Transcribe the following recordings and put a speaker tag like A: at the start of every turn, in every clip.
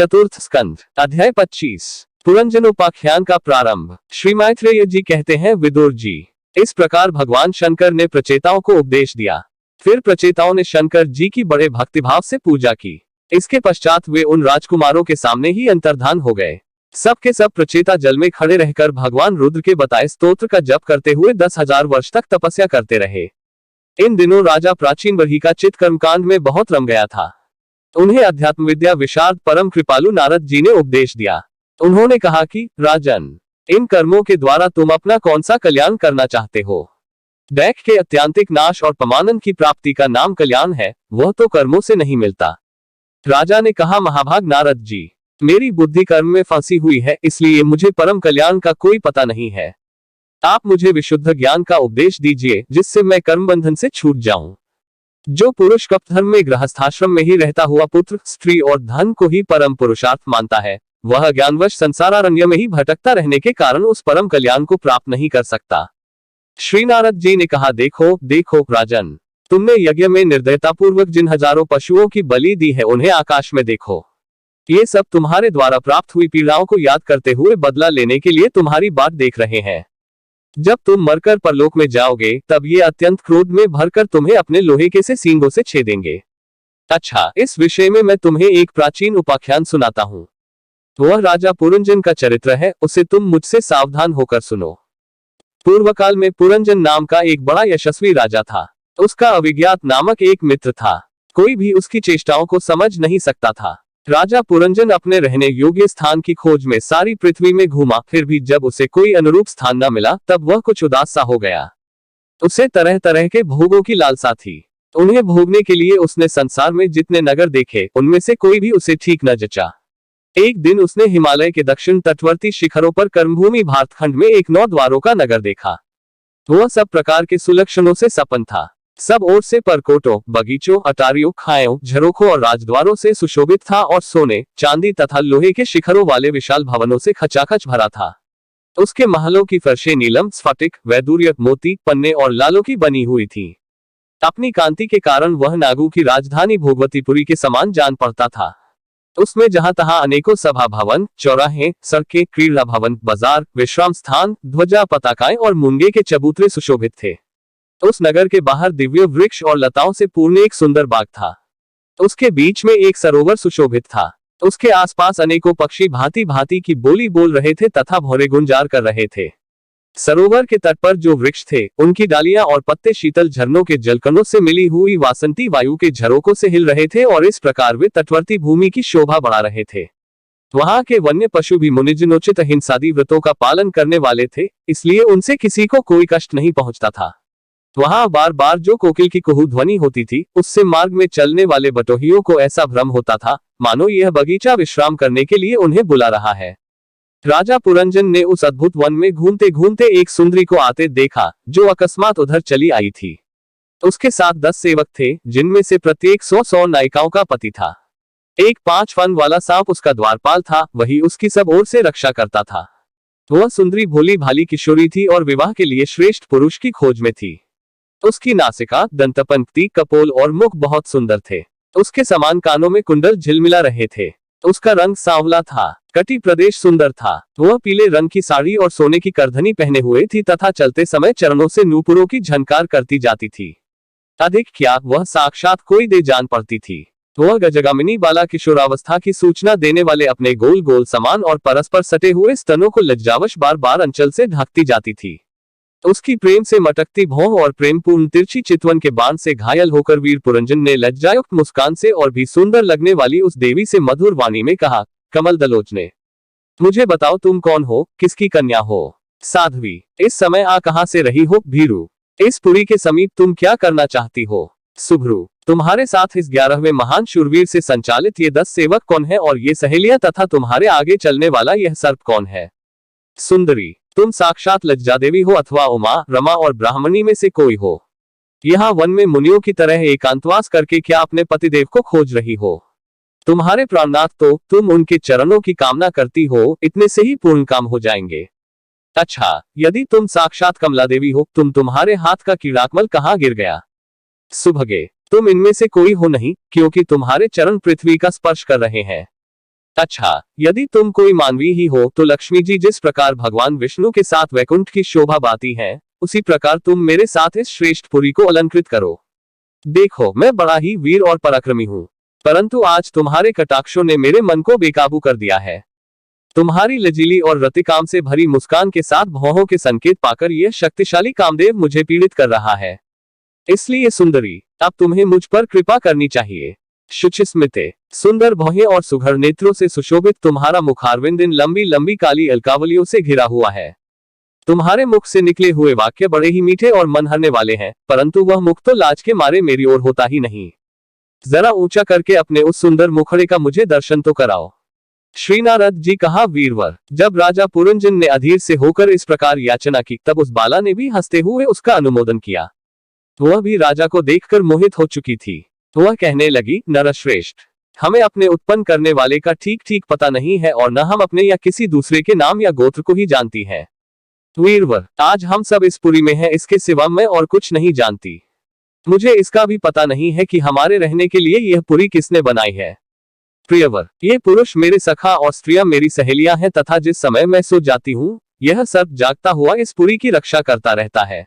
A: चतुर्थ स्कंध अध्याय 25 पुरंजनोपाख्यान का प्रारंभ। श्री मैत्रेय जी कहते हैं, विदुर जी, इस प्रकार भगवान शंकर ने प्रचेताओं को उपदेश दिया। फिर प्रचेताओं ने शंकर जी की बड़े भक्तिभाव से पूजा की। इसके पश्चात वे उन राजकुमारों के सामने ही अंतर्धान हो गए। सब के सब प्रचेता जल में खड़े रहकर भगवान रुद्र के बताए स्तोत्र का जप करते हुए 10,000 वर्ष तक तपस्या करते रहे। इन दिनों राजा प्राचीन बरही का चित्त कर्मकांड में बहुत रम गया था। उन्हें अध्यात्म विद्या विशारद परम कृपालु नारद जी ने उपदेश दिया। उन्होंने कहा कि राजन, इन कर्मों के द्वारा तुम अपना कौन सा कल्याण करना चाहते हो? दैख के अत्यांतिक नाश और परमानंद की प्राप्ति का नाम कल्याण है, वह तो कर्मों से नहीं मिलता। राजा ने कहा, महाभाग नारद जी, मेरी बुद्धि कर्म में फंसी हुई है, इसलिए मुझे परम कल्याण का कोई पता नहीं है। आप मुझे विशुद्ध ज्ञान का उपदेश दीजिए, जिससे मैं कर्म बंधन से छूट जाऊं। जो पुरुष कपधर्म में गृहस्थाश्रम में ही रहता हुआ पुत्र, स्त्री और धन को ही परम पुरुषार्थ मानता है, वह ज्ञानवश संसारारण्य में ही भटकता रहने के कारण उस परम कल्याण को प्राप्त नहीं कर सकता। श्री नारद जी ने कहा, देखो देखो राजन, तुमने यज्ञ में निर्दयतापूर्वक जिन हजारों पशुओं की बलि दी है, उन्हें आकाश में देखो। ये सब तुम्हारे द्वारा प्राप्त हुई पीड़ाओं को याद करते हुए बदला लेने के लिए तुम्हारी बाट देख रहे हैं। जब तुम मरकर परलोक में जाओगे, तब ये अत्यंत क्रोध में भरकर तुम्हें अपने लोहे के से सींगों से छेदेंगे। अच्छा, इस विषय में मैं तुम्हें एक प्राचीन उपाख्यान सुनाता हूँ। वह राजा पुरंजन का चरित्र है, उसे तुम मुझसे सावधान होकर सुनो। पूर्व काल में पुरंजन नाम का एक बड़ा यशस्वी राजा था। उसका अविज्ञात नामक एक मित्र था। कोई भी उसकी चेष्टाओं को समझ नहीं सकता था। राजा पुरंजन अपने रहने योग्य स्थान की खोज में सारी पृथ्वी में घूमा, फिर भी जब उसे कोई अनुरूप स्थान न मिला, तब वह कुछ उदास सा हो गया। उसे तरह तरह के भोगों की लालसा थी। उन्हें भोगने के लिए उसने संसार में जितने नगर देखे, उनमें से कोई भी उसे ठीक न जचा। एक दिन उसने हिमालय के दक्षिण तटवर्ती शिखरों पर कर्मभूमि भारतखंड में एक 9 द्वारों का नगर देखा। वह सब प्रकार के सुलक्षणों से संपन्न था। सब ओर से परकोटों, बगीचों, अटारियों, खायों, झरोखों और राजद्वारों से सुशोभित था और सोने, चांदी तथा लोहे के शिखरों वाले विशाल भवनों से खचाखच भरा था। उसके महलों की फर्शें नीलम, स्फटिक, वैदूर्य, मोती, पन्ने और लालों की बनी हुई थी। अपनी कांति के कारण वह नागू की राजधानी भोगवतीपुरी के समान जान पड़ता था। उसमें जहां तहां अनेकों सभा भवन, चौराहे, सड़कें, क्रीड़ा भवन, बाजार, विश्राम स्थान, ध्वजा, पताकाएं और मूंगे के चबूतरे सुशोभित थे। उस नगर के बाहर दिव्य वृक्ष और लताओं से पूर्ण एक सुंदर बाग था। उसके बीच में एक सरोवर सुशोभित था। उसके आसपास अनेकों पक्षी भांति भांति की बोली बोल रहे थे तथा भौरे गुंजार कर रहे थे। सरोवर के तट पर जो वृक्ष थे, उनकी डालियां और पत्ते शीतल झरनों के जलकणों से मिली हुई वासंती वायु के झरोकों से हिल रहे थे और इस प्रकार वे तटवर्ती भूमि की शोभा बढ़ा रहे थे। वहां के वन्य पशु भी मुनिजनोचित अहिंसादी व्रतों का पालन करने वाले थे, इसलिए उनसे किसी को कोई कष्ट नहीं पहुंचता था। वहां बार बार जो कोकिल की कुहू ध्वनि होती थी, उससे मार्ग में चलने वाले बटोहियों को ऐसा भ्रम होता था, मानो यह बगीचा विश्राम करने के लिए उन्हें बुला रहा है। राजा पुरंजन ने उस अद्भुत वन में घूमते घूमते एक सुंदरी को आते देखा, जो अकस्मात उधर चली आई थी। उसके साथ 10 सेवक थे, जिनमें से प्रत्येक 100 नायिकाओं का पति था। एक 5 फन वाला सांप उसका द्वारपाल था, वही उसकी सब ओर से रक्षा करता था। वह सुंदरी भोली भाली किशोरी थी और विवाह के लिए श्रेष्ठ पुरुष की खोज में थी। उसकी नासिका, दंतपंक्ति, कपोल और मुख बहुत सुंदर थे। उसके समान कानों में कुंडल झिलमिला रहे थे। उसका रंग सांवला था। कटी प्रदेश सुंदर था। वह पीले रंग की साड़ी और सोने की करधनी पहने हुए थी तथा चलते समय चरणों से नूपुरों की झनकार करती जाती थी। अधिक क्या, वह साक्षात कोई दे जान पड़ती थी। वह गजगामिनी बाला किशोरावस्था की सूचना देने वाले अपने गोल गोल समान और परस्पर सटे हुए स्तनों को लज्जावश बार बार अंचल से ढकती जाती थी। उसकी प्रेम से मटकती भौं और प्रेमपूर्ण तिरछी चितवन के बाण से घायल होकर वीर पुरंजन ने लज्जायुक्त मुस्कान से और भी सुंदर लगने वाली उस देवी से मधुर वाणी में कहा, कमल दलोचने, मुझे बताओ तुम कौन हो, किसकी कन्या हो? साध्वी, इस समय आ कहां से रही हो? भीरू, इस पुरी के समीप तुम क्या करना चाहती हो? शुभ्रू, तुम्हारे साथ इस 11वें महान शूरवीर से संचालित ये 10 सेवक कौन है और ये सहेलियां तथा तुम्हारे आगे चलने वाला यह सर्प कौन है? सुंदरी, तुम साक्षात लज्जा देवी हो अथवा उमा, रमा और ब्राह्मणी में से कोई हो? यहाँ वन में मुनियों की तरह एकांतवास करके क्या अपने पतिदेव को खोज रही हो? तुम्हारे प्राणनाथ तो तुम उनके चरणों की कामना करती हो, इतने से ही पूर्ण काम हो जाएंगे। अच्छा, यदि तुम साक्षात कमला देवी हो, तुम्हारे हाथ का कीड़ाकमल कहाँ गिर गया? सुभगे, तुम इनमें से कोई हो नहीं, क्योंकि तुम्हारे चरण पृथ्वी का स्पर्श कर रहे हैं। अच्छा, यदि तुम कोई मानवी ही हो तो लक्ष्मी जी जिस प्रकार भगवान विष्णु के साथ वैकुंठ की शोभा बाती है, उसी प्रकार तुम मेरे साथ इस श्रेष्ठ पुरी को अलंकृत करो। देखो, मैं बड़ा ही वीर और पराक्रमी हूँ, परंतु आज तुम्हारे कटाक्षों ने मेरे मन को बेकाबू कर दिया है। तुम्हारी लजीली और रतिकाम से भरी मुस्कान के साथ भौहों के संकेत पाकर यह शक्तिशाली कामदेव मुझे पीड़ित कर रहा है। इसलिए सुंदरी, अब तुम्हें मुझ पर कृपा करनी चाहिए। शुचिस्मिते, सुंदर भौहें और सुघड़ नेत्रों से सुशोभित तुम्हारा मुखारविंद इन लंबी लंबी काली अलकावलियों से घिरा हुआ है। तुम्हारे मुख से निकले हुए वाक्य बड़े ही मीठे और मन हरने वाले हैं, परंतु वह मुख तो लाज के मारे मेरी ओर होता ही नहीं। जरा ऊंचा करके अपने उस सुंदर मुखड़े का मुझे दर्शन तो कराओ। श्री नारद जी कहा, वीरवर, जब राजा पुरंजन ने अधीर से होकर इस प्रकार याचना की, तब उस बाला ने भी हंसते हुए उसका अनुमोदन किया। वह भी राजा को देखकर मोहित हो चुकी थी। वह कहने लगी, नरश्रेष्ठ, हमें अपने उत्पन्न करने वाले का ठीक ठीक पता नहीं है और न हम अपने या किसी दूसरे के नाम या गोत्र को ही जानती है। वीरवर, आज हम सब इस पुरी में हैं, इसके सिवा मैं और कुछ नहीं जानती। मुझे इसका भी पता नहीं है कि हमारे रहने के लिए यह पुरी किसने बनाई है। प्रियवर, ये पुरुष मेरे सखा और स्त्रियां मेरी सहेलियां हैं तथा जिस समय मैं सो जाती हूँ, यह सर्प जागता हुआ इस पुरी की रक्षा करता रहता है।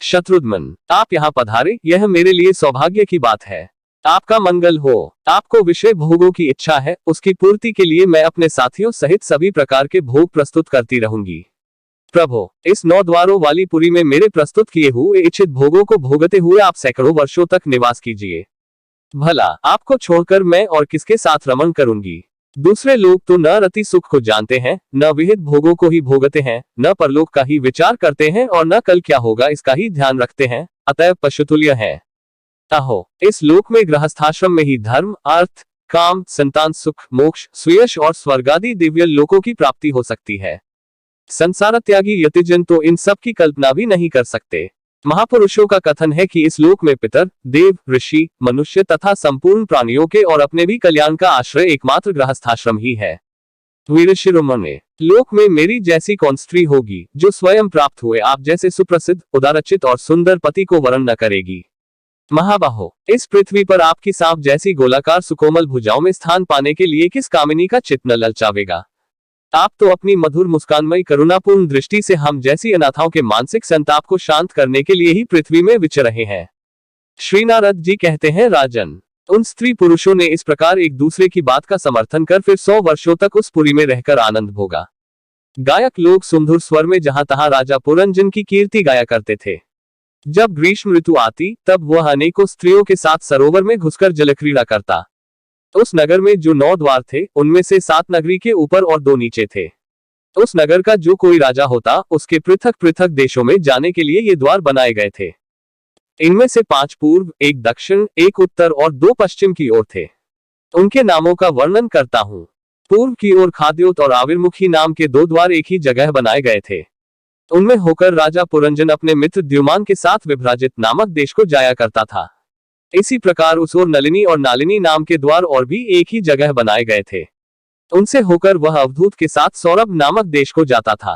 A: शत्रुघ्न, आप यहाँ पधारे, यह मेरे लिए सौभाग्य की बात है। आपका मंगल हो। आपको विषय भोगों की इच्छा है, उसकी पूर्ति के लिए मैं अपने साथियों सहित सभी प्रकार के भोग प्रस्तुत करती रहूंगी। प्रभु, इस 9 द्वारों वाली पुरी में मेरे प्रस्तुत किए हुए इच्छित भोगों को भोगते हुए आप सैकड़ों वर्षों तक निवास कीजिए। भला आपको छोड़कर मैं और किसके साथ रमण करूंगी। दूसरे लोग तो न रति सुख को जानते हैं, न विहित भोगों को ही भोगते हैं, न परलोक का ही विचार करते हैं और न कल क्या होगा इसका ही ध्यान रखते हैं, अतएव पशुतुल्य है। अहो, इस लोक में गृहस्थाश्रम में ही धर्म, अर्थ, काम, संतान सुख, मोक्ष, सुयश और स्वर्गादि दिव्य लोकों की प्राप्ति हो सकती है। संसार त्यागी यतिजन तो इन सब की कल्पना भी नहीं कर सकते। महापुरुषों का कथन है कि इस लोक में पितर, देव, ऋषि, मनुष्य तथा संपूर्ण प्राणियों के और अपने भी कल्याण का आश्रय एकमात्र गृहस्थाश्रम ही है। वीर शिरोमणि, लोक में मेरी जैसी कौन स्त्री होगी जो स्वयं प्राप्त हुए आप जैसे सुप्रसिद्ध, उदारचित और सुंदर पति को वरण न करेगी। महाबाहो, इस पृथ्वी पर आपकी सांप जैसी गोलाकार सुकोमल भुजाओं में स्थान पाने के लिए किस कामिनी का चित्त न ललचावेगा। आप तो अपनी मधुर मुस्कानमयी करुणापूर्ण दृष्टि से हम जैसी अनाथाओं के मानसिक संताप को शांत करने के लिए ही पृथ्वी में विचर रहे हैं। श्री नारद जी कहते हैं, राजन, उन स्त्री पुरुषों ने इस प्रकार एक दूसरे की बात का समर्थन कर फिर 100 वर्षों तक उस पुरी में रहकर आनंद भोगा। गायक लोग सुमधुर स्वर में जहां तहां राजा पुरंजन की कीर्ति गाया करते थे। जब ग्रीष्म ऋतु आती, तब वह अनेकों स्त्रियों के साथ सरोवर में घुसकर जलक्रीड़ा करता। उस नगर में जो 9 द्वार थे, उनमें से 7 नगरी के ऊपर और 2 नीचे थे। उस नगर का जो कोई राजा होता, उसके पृथक पृथक देशों में जाने के लिए ये द्वार बनाए गए थे। इनमें से 5 पूर्व, 1 दक्षिण, 1 उत्तर और 2 पश्चिम की ओर थे। उनके नामों का वर्णन करता हूँ। पूर्व की ओर खाद्योत और आविर्मुखी नाम के 2 द्वार एक ही जगह बनाए गए थे। उनमें होकर राजा पुरंजन अपने मित्र द्युमान के साथ विभ्राजित नामक देश को जाया करता था। इसी प्रकार उस ओर नलिनी और नालिनी नाम के द्वार और भी एक ही जगह बनाए गए थे। उनसे होकर वह अवधूत के साथ सौरभ नामक देश को जाता था।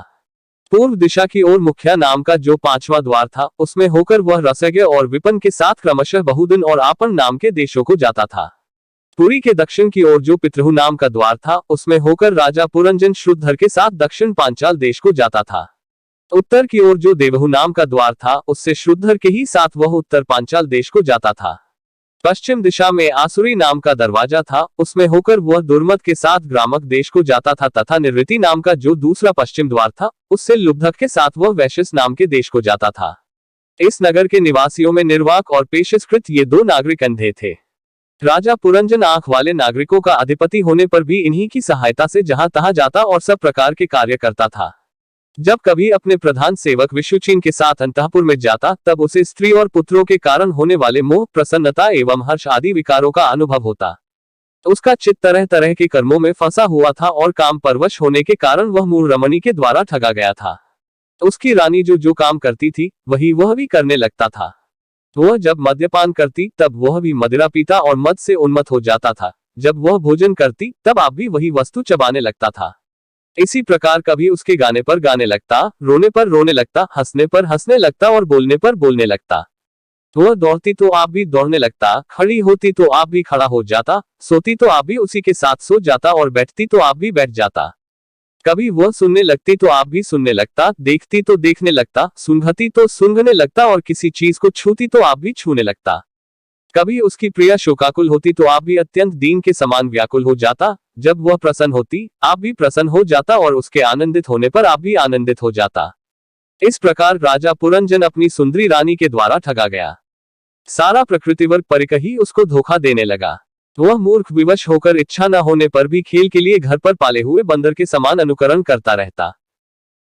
A: पूर्व दिशा की ओर मुखिया नाम का जो 5वां द्वार था, उसमें होकर वह रसज्ञ और विपन के साथ क्रमशः बहुदन और आपन नाम के देशों को जाता था। पुरी के दक्षिण की ओर जो पितृहु नाम का द्वार था, उसमें होकर राजा पुरंजन श्रुद्धर के साथ दक्षिण पांचाल देश को जाता था। उत्तर की ओर जो देवहु नाम का द्वार था, उससे श्रुद्धर के ही साथ वह उत्तर पांचाल देश को जाता था। पश्चिम दिशा में आसुरी नाम का दरवाजा था, उसमें होकर वह दुर्मत के साथ ग्रामक देश को जाता था तथा निर्वृति नाम का जो दूसरा पश्चिम द्वार था, उससे लुब्धक के साथ वह वैश्यस नाम के देश को जाता था। इस नगर के निवासियों में निर्वाक और पेशस्कृत ये 2 नागरिक अंधे थे। राजा पुरंजन आंख वाले नागरिकों का अधिपति होने पर भी इन्हीं की सहायता से जहां तहां जाता और सब प्रकार के कार्य करता था। जब कभी अपने प्रधान सेवक विशुचिन के साथ अंतःपुर में जाता, तब उसे स्त्री और पुत्रों के कारण होने वाले मोह, प्रसन्नता एवं हर्ष आदि विकारों का अनुभव होता। उसका चित्त तरह तरह के कर्मों में फंसा हुआ था और काम परवश होने के कारण वह मूढ़ रमणी के द्वारा ठगा गया था। उसकी रानी जो काम करती थी, वही वह भी करने लगता था। वह जब मद्यपान करती, तब वह भी मदिरा पीता और मद से उन्मत्त हो जाता था। जब वह भोजन करती, तब आप भी वही वस्तु चबाने लगता था। इसी प्रकार कभी उसके गाने पर गाने लगता, रोने पर रोने लगता, हंसने पर हंसने लगता और बोलने पर बोलने लगता। वह दौड़ती तो आप भी दौड़ने लगता, खड़ी होती तो आप भी खड़ा हो जाता, सोती तो आप भी उसी के साथ सो जाता और बैठती तो आप भी बैठ जाता। कभी वह सुनने लगती तो आप भी सुनने लगता, देखती तो देखने लगता, सूंघती तो सूंघने लगता और किसी चीज को छूती तो आप भी छूने लगता। कभी उसकी प्रिया शोकाकुल होती तो आप भी अत्यंत दीन के समान व्याकुल हो जाता, जब वह प्रसन्न होती आप भी प्रसन्न हो जाता और उसके आनंदित होने पर आप भी आनंदित हो जाता। इस प्रकार राजा पुरंजन अपनी सुंदरी रानी के द्वारा ठगा गया। सारा प्रकृतिवर्ग परिकर ही उसको धोखा देने लगा। वह मूर्ख विवश होकर इच्छा न होने पर भी खेल के लिए घर पर पाले हुए बंदर के समान अनुकरण करता रहता।